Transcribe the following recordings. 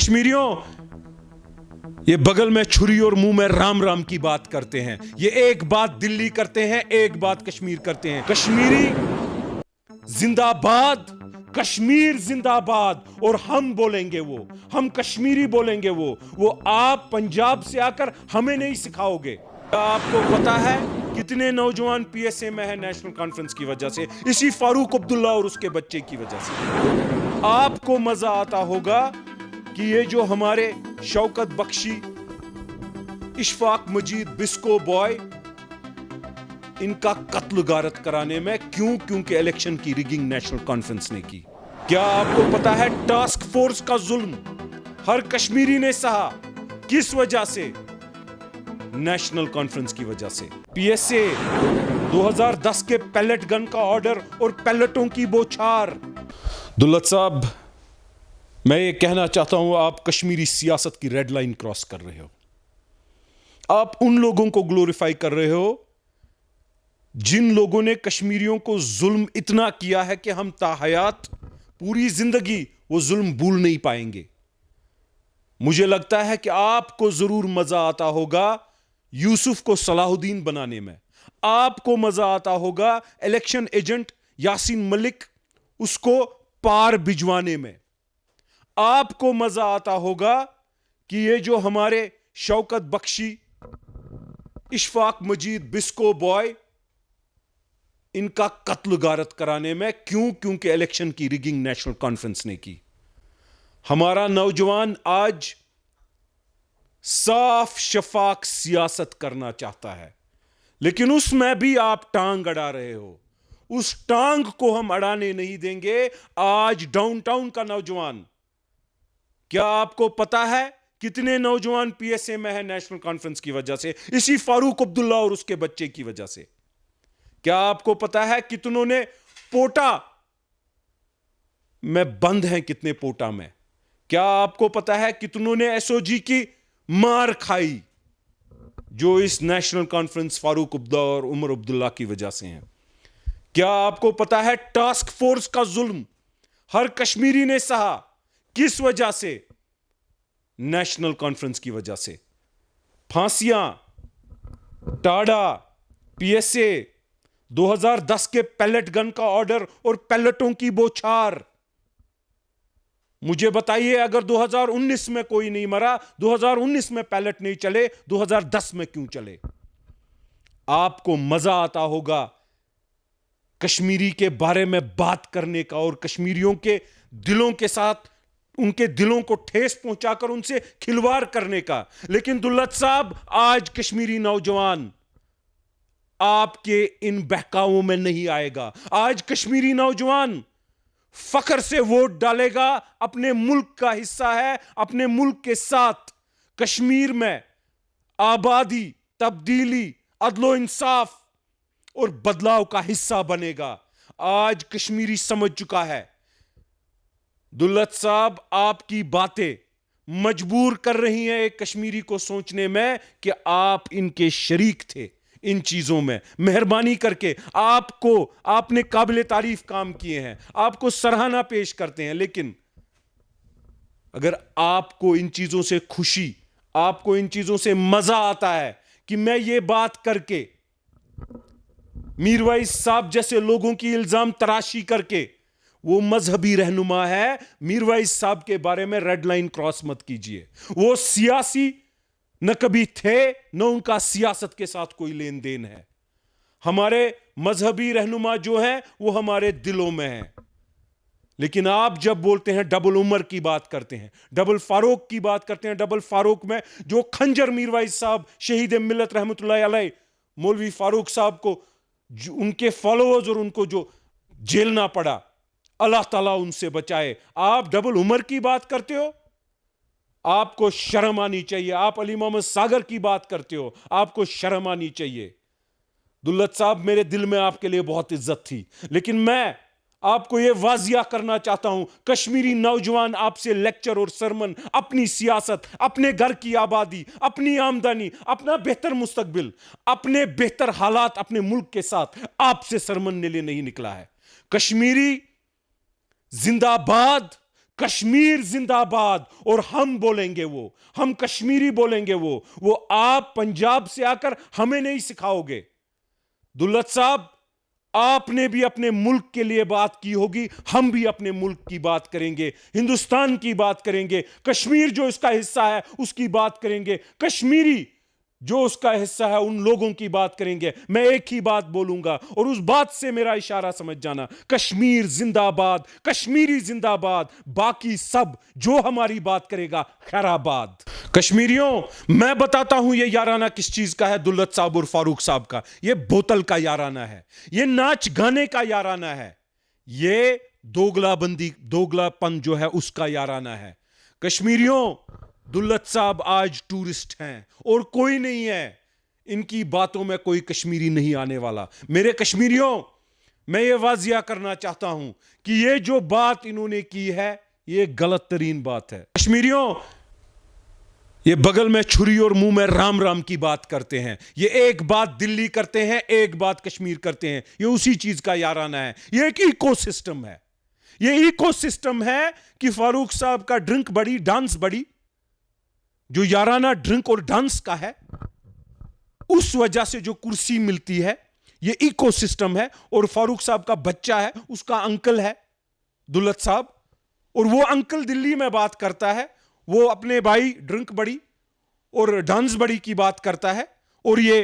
कश्मीरियों, ये बगल में छुरी और मुंह में राम राम की बात करते हैं। ये एक बात दिल्ली करते हैं, एक बात कश्मीर करते हैं। कश्मीरी जिंदाबाद, कश्मीर जिंदाबाद। और हम बोलेंगे वो, हम कश्मीरी बोलेंगे वो आप पंजाब से आकर हमें नहीं सिखाओगे। आपको पता है कितने नौजवान पीएसए में है नेशनल कॉन्फ्रेंस की वजह से, इसी फारूक अब्दुल्ला और उसके बच्चे की वजह से। आपको मजा आता होगा कि ये जो हमारे शौकत बख्शी, इशफाक मजीद, बिस्को बॉय, इनका कत्ल गारत कराने में क्योंकि इलेक्शन की रिगिंग नेशनल कॉन्फ्रेंस ने की। क्या आपको पता है टास्क फोर्स का जुल्म हर कश्मीरी ने सहा? किस वजह से? नेशनल कॉन्फ्रेंस की वजह से। पीएसए 2010 के पैलेट गन का ऑर्डर और पैलेटों की बौछार। दुल्लत साहब, मैं ये कहना चाहता हूं, आप कश्मीरी सियासत की रेड लाइन क्रॉस कर रहे हो। आप उन लोगों को ग्लोरीफाई कर रहे हो जिन लोगों ने कश्मीरियों को जुल्म इतना किया है कि हम ताहयात पूरी जिंदगी वो जुल्म भूल नहीं पाएंगे। मुझे लगता है कि आपको जरूर मजा आता होगा यूसुफ को सलाहुद्दीन बनाने में। आपको मजा आता होगा इलेक्शन एजेंट यासीन मलिक उसको पार भिजवाने में। आपको मजा आता होगा कि ये जो हमारे शौकत बख्शी, इशफाक मजीद, बिस्को बॉय, इनका कत्ल गारत कराने में क्योंकि इलेक्शन की रिगिंग नेशनल कॉन्फ्रेंस ने की। हमारा नौजवान आज साफ शफाक सियासत करना चाहता है, लेकिन उसमें भी आप टांग अड़ा रहे हो। उस टांग को हम अड़ाने नहीं देंगे। आज डाउनटाउन का नौजवान, क्या आपको पता है कितने नौजवान पीएसए में है नेशनल कॉन्फ्रेंस की वजह से? इसी फारूक अब्दुल्ला और उसके बच्चे की वजह से। क्या आपको पता है कितनों ने पोटा में बंद हैं, कितने पोटा में? क्या आपको पता है कितनों ने एसओजी की मार खाई, जो इस नेशनल कॉन्फ्रेंस फारूक अब्दुल्ला और उमर अब्दुल्ला की वजह से हैं? क्या आपको पता है टास्क फोर्स का जुल्म हर कश्मीरी ने सहा? किस वजह से? नेशनल कॉन्फ्रेंस की वजह से। फांसियां, टाडा, पीएसए, 2010 के पैलेट गन का ऑर्डर और पैलेटों की बौछार। मुझे बताइए, अगर 2019 में कोई नहीं मरा, 2019 में पैलेट नहीं चले, 2010 में क्यों चले? आपको मजा आता होगा कश्मीरी के बारे में बात करने का और कश्मीरियों के दिलों के साथ उनके दिलों को ठेस पहुंचाकर उनसे खिलवाड़ करने का। लेकिन दुल्लत साहब, आज कश्मीरी नौजवान आपके इन बहकावों में नहीं आएगा। आज कश्मीरी नौजवान फख्र से वोट डालेगा। अपने मुल्क का हिस्सा है, अपने मुल्क के साथ कश्मीर में आबादी, तब्दीली, अदलो इंसाफ और बदलाव का हिस्सा बनेगा। आज कश्मीरी समझ चुका है। दुल्लत साहब, आपकी बातें मजबूर कर रही हैं एक कश्मीरी को सोचने में कि आप इनके शरीक थे इन चीजों में। मेहरबानी करके आपने काबिल तारीफ काम किए हैं, आपको सराहना पेश करते हैं, लेकिन अगर आपको इन चीजों से खुशी, आपको इन चीजों से मजा आता है कि मैं ये बात करके मीरवाइज साहब जैसे लोगों की इल्जाम तराशी करके वो मजहबी रहनुमा है, मीरवाइज साहब के बारे में रेड लाइन क्रॉस मत कीजिए। वो सियासी न कभी थे, न उनका सियासत के साथ कोई लेन देन है। हमारे मजहबी रहनुमा जो है वो हमारे दिलों में है। लेकिन आप जब बोलते हैं, डबल उमर की बात करते हैं, डबल फारूक की बात करते हैं, डबल फारूक में जो खंजर मीरवाइज साहब शहीद मिल्लत रहमतुल्लाह अलैह मौलवी फारूक साहब को, उनके फॉलोअर्स और उनको जो झेलना पड़ा, अल्लाह ताला उनसे बचाए। आप डबल उमर की बात करते हो, आपको शर्म आनी चाहिए। आप अली मोहम्मद सागर की बात करते हो, आपको शर्म आनी चाहिए। दुल्लत साहब, मेरे दिल में आपके लिए बहुत इज्जत थी, लेकिन मैं आपको यह वाजिया करना चाहता हूं, कश्मीरी नौजवान आपसे लेक्चर और सरमन, अपनी सियासत, अपने घर की आबादी, अपनी आमदनी, अपना बेहतर मुस्तकबिल, अपने बेहतर हालात अपने मुल्क के साथ आपसे सरमन के लिए नहीं निकला है। कश्मीरी जिंदाबाद, कश्मीर जिंदाबाद और हम बोलेंगे वो, हम कश्मीरी बोलेंगे वो आप पंजाब से आकर हमें नहीं सिखाओगे। दुल्लत साहब, आपने भी अपने मुल्क के लिए बात की होगी, हम भी अपने मुल्क की बात करेंगे, हिंदुस्तान की बात करेंगे, कश्मीर जो इसका हिस्सा है उसकी बात करेंगे, कश्मीरी जो उसका हिस्सा है उन लोगों की बात करेंगे। मैं एक ही बात बोलूंगा और उस बात से मेरा इशारा समझ जाना, कश्मीर जिंदाबाद, कश्मीरी जिंदाबाद, बाकी सब जो हमारी बात करेगा खैराबाद। कश्मीरियों, मैं बताता हूं ये याराना किस चीज का है। दुल्लत साहब और फारूक साहब का ये बोतल का याराना है, ये नाच गाने का याराना है, ये दोगलापन जो है उसका याराना है। कश्मीरियों, दुल्लत साहब आज टूरिस्ट हैं और कोई नहीं है, इनकी बातों में कोई कश्मीरी नहीं आने वाला। मेरे कश्मीरियों, मैं ये वाजिया करना चाहता हूं कि ये जो बात इन्होंने की है ये गलत तरीन बात है। कश्मीरियों, ये बगल में छुरी और मुंह में राम राम की बात करते हैं, ये एक बात दिल्ली करते हैं, एक बात कश्मीर करते हैं, ये उसी चीज का याराना है। ये एक इकोसिस्टम है, ये इकोसिस्टम है कि फारूक साहब का ड्रिंक बड़ी डांस बड़ी, जो याराना ड्रिंक और डांस का है, उस वजह से जो कुर्सी मिलती है, ये इकोसिस्टम है। और फारूक साहब का बच्चा है, उसका अंकल है दुल्लत साहब, और वो अंकल दिल्ली में बात करता है, वो अपने भाई ड्रिंक बड़ी और डांस बड़ी की बात करता है और ये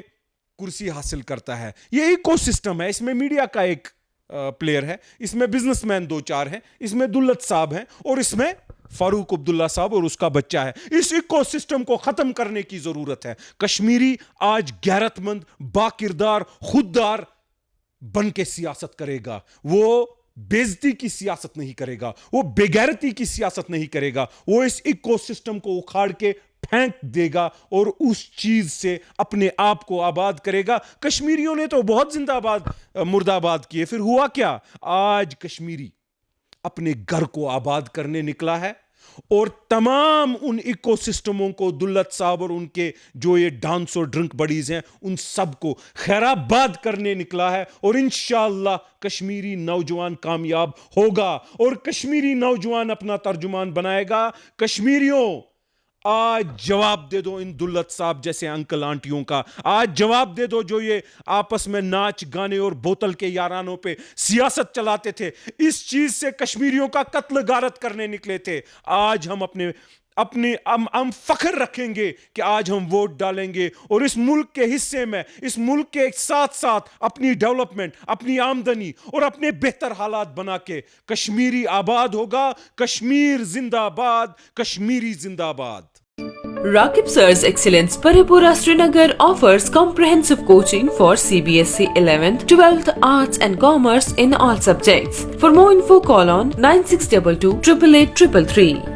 कुर्सी हासिल करता है। ये इकोसिस्टम है, इसमें मीडिया का एक प्लेयर है, इसमें बिजनेसमैन दो चार हैं, इसमें दुल्लत साहब हैं और इसमें फारूक अब्दुल्ला साहब और उसका बच्चा है। इस इकोसिस्टम को खत्म करने की जरूरत है। कश्मीरी आज गैरतमंद, बाकिरदार, खुददार बन के सियासत करेगा, वो बेइज्जती की सियासत नहीं करेगा, वो बेगैरती की सियासत नहीं करेगा, वो इस इकोसिस्टम को उखाड़ के फेंक देगा और उस चीज से अपने आप को आबाद करेगा। कश्मीरियों ने तो बहुत जिंदाबाद मुर्दाबाद किए, फिर हुआ क्या? आज कश्मीरी अपने घर को आबाद करने निकला है और तमाम उन इकोसिस्टमों को, दुल्लत साहब और उनके जो ये डांस और ड्रिंक बडीज हैं, उन सब को खैराबाद करने निकला है। और इंशाअल्लाह कश्मीरी नौजवान कामयाब होगा और कश्मीरी नौजवान अपना तर्जुमान बनाएगा। कश्मीरियों, आज जवाब दे दो इन दुल्लत साहब जैसे अंकल आंटियों का, आज जवाब दे दो जो ये आपस में नाच गाने और बोतल के यारानों पे सियासत चलाते थे, इस चीज से कश्मीरियों का कत्ल गारत करने निकले थे। आज हम हम फख्र रखेंगे कि आज हम वोट डालेंगे और इस मुल्क के हिस्से में, इस मुल्क के साथ साथ अपनी डेवलपमेंट, अपनी आमदनी और अपने बेहतर हालात बना के कश्मीरी आबाद होगा। कश्मीर जिंदाबाद, कश्मीरी जिंदाबाद। Rakib Sir's Excellence Paripura Srinagar offers comprehensive coaching for CBSE 11th, 12th, Arts and Commerce in all subjects. For more info, call on 9622 888 333.